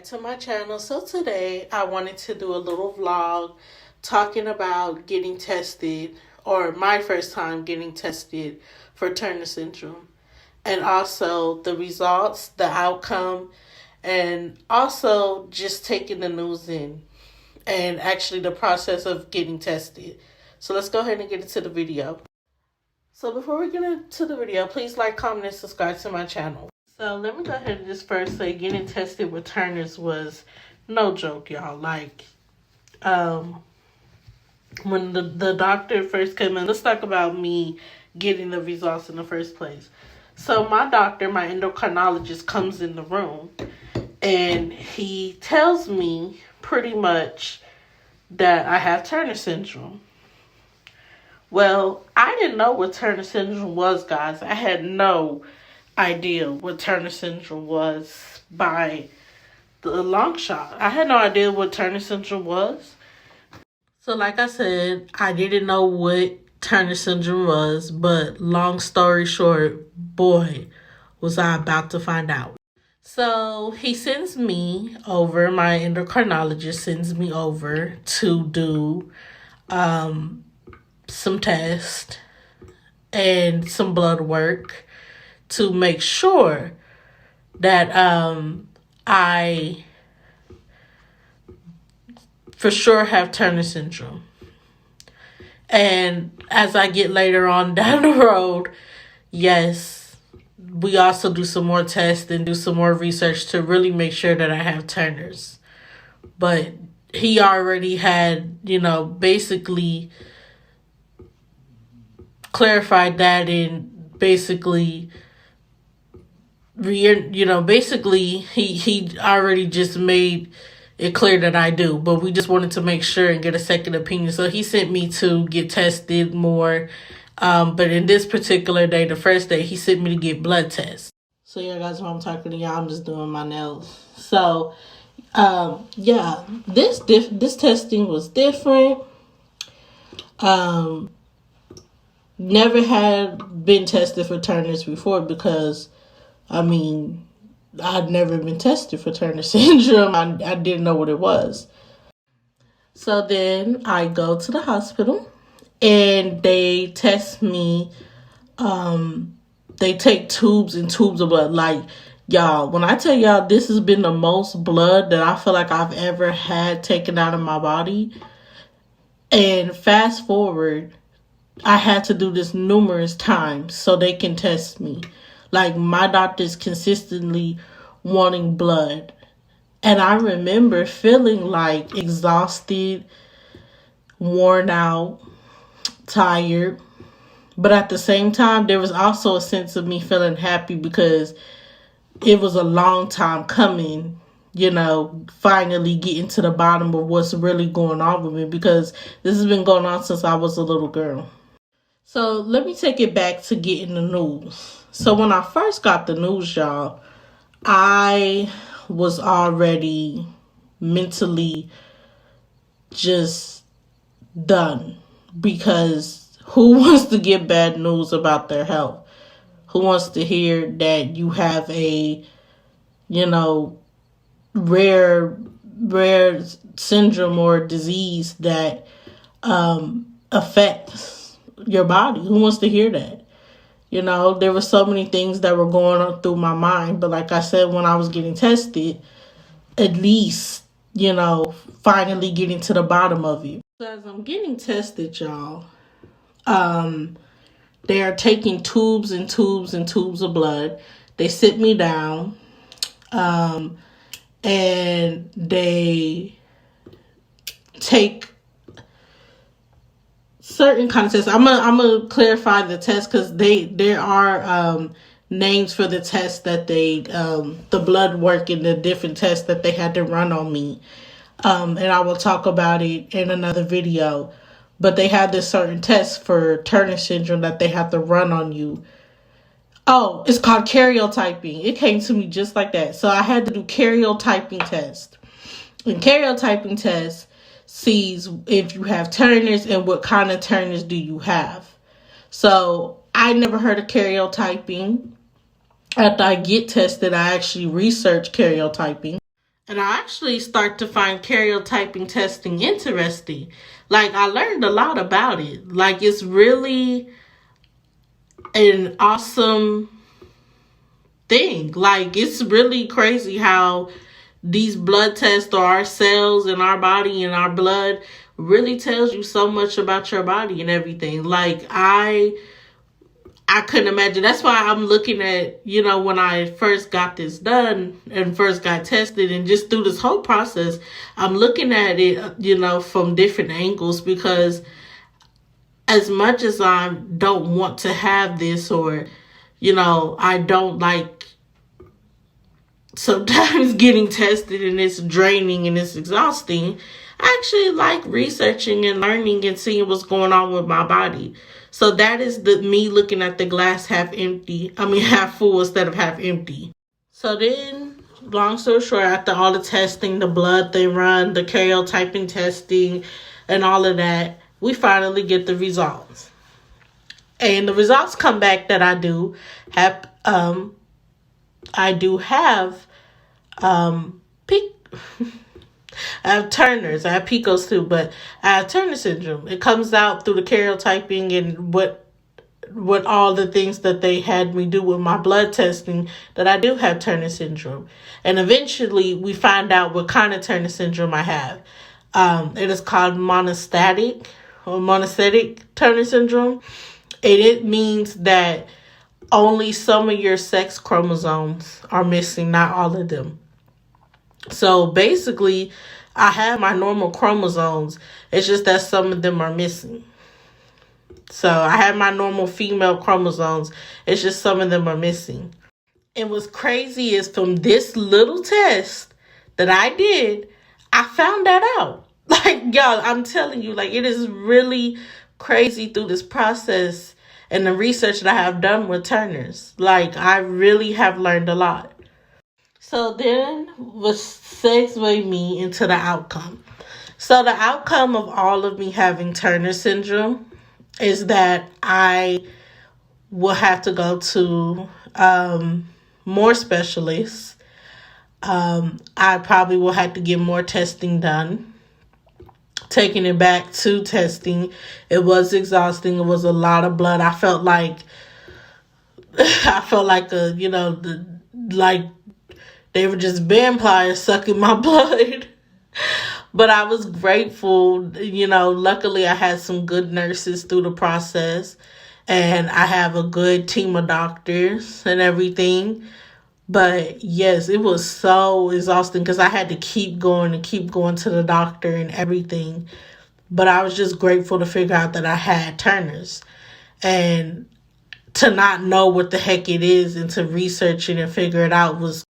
back to my channel. So today I wanted to do a little vlog talking about getting tested, or my first time getting tested for Turner syndrome, and also the results, the outcome, and also just taking the news in and actually the process of getting tested. So let's go ahead and get into the video. So before we get into the video, please like, comment, and subscribe to my channel. So let me go ahead and just first say getting tested with Turner's was no joke, y'all. Like, when the doctor first came in, let's talk about me getting the results in the first place. So my doctor, my endocrinologist, comes in the room and he tells me pretty much that I have Turner syndrome. Well, I didn't know what Turner syndrome was, guys. I had no idea what Turner syndrome was by the long shot. I had no idea what Turner syndrome was. So like I said, I didn't know what Turner syndrome was, but long story short, boy, was I about to find out. So he sends me over, my endocrinologist sends me over to do some tests and some blood work to make sure that I for sure have Turner syndrome. And as I get later on down the road, yes, we also do some more tests and do some more research to really make sure that I have Turner's. But he already had, basically clarified that, and basically he already just made it clear that I do, but we just wanted to make sure and get a second opinion. So he sent me to get tested more. But in this particular day, the first day, he sent me to get blood tests. So yeah, guys, while I'm talking to y'all, I'm just doing my nails. So yeah, this testing was different. Never had been tested for Turner's before because, I'd never been tested for Turner syndrome. I didn't know what it was. So then I go to the hospital and they test me. They take tubes and tubes of blood. Like, y'all, when I tell y'all this has been the most blood that I feel like I've ever had taken out of my body. And fast forward, I had to do this numerous times so they can test me. Like, my doctor's consistently wanting blood. And I remember feeling like exhausted, worn out, tired. But at the same time, there was also a sense of me feeling happy because it was a long time coming, finally getting to the bottom of what's really going on with me, because this has been going on since I was a little girl. So let me take it back to getting the news. So when I first got the news, y'all, I was already mentally just done, because who wants to get bad news about their health? Who wants to hear that you have a, rare syndrome or disease that affects your body? Who wants to hear that? There were so many things that were going on through my mind. But like I said, when I was getting tested, at least, finally getting to the bottom of it. So as I'm getting tested, y'all, they are taking tubes and tubes and tubes of blood. They sit me down, and they take certain kind of tests. I'm gonna clarify the test, because there are names for the tests that they the blood work and the different tests that they had to run on me. And I will talk about it in another video. But they have this certain test for Turner syndrome that they have to run on you. Oh, it's called karyotyping. It came to me just like that. So I had to do karyotyping test. And karyotyping test sees if you have Turner's and what kind of Turner's do you have. So I never heard of karyotyping. After I get tested, I actually research karyotyping. And I actually start to find karyotyping testing interesting. Like, I learned a lot about it. Like, it's really an awesome thing. Like, it's really crazy how these blood tests or our cells in our body and our blood really tells you so much about your body and everything. Like, I couldn't imagine. That's why I'm looking at, when I first got this done and first got tested and just through this whole process, I'm looking at it, from different angles, because as much as I don't want to have this, or, I don't like sometimes getting tested and it's draining and it's exhausting, I actually like researching and learning and seeing what's going on with my body. So that is me looking at the glass half full instead of half empty. So then, long story short, after all the testing, the blood they run, the karyotyping testing, and all of that, we finally get the results. And the results come back that I do have, I have Turner's. I have Pico's too, but I have Turner syndrome. It comes out through the karyotyping and what all the things that they had me do with my blood testing, that I do have Turner syndrome. And eventually we find out what kind of Turner syndrome I have. It is called monostatic Turner syndrome. And it means that only some of your sex chromosomes are missing, not all of them. So basically, I have my normal chromosomes. It's just that some of them are missing. So I have my normal female chromosomes. It's just some of them are missing. And what's crazy is from this little test that I did, I found that out. Like, y'all, I'm telling you, like, it is really crazy through this process and the research that I have done with Turner's. Like, I really have learned a lot. So then was segue me into the outcome. So the outcome of all of me having Turner syndrome is that I will have to go to more specialists. I probably will have to get more testing done. Taking it back to testing, it was exhausting. It was a lot of blood. I felt like like they were just vampires sucking my blood. But I was grateful, luckily I had some good nurses through the process, and I have a good team of doctors and everything. But yes, it was so exhausting because I had to keep going to the doctor and everything. But I was just grateful to figure out that I had Turner's. And to not know what the heck it is and to research it and figure it out was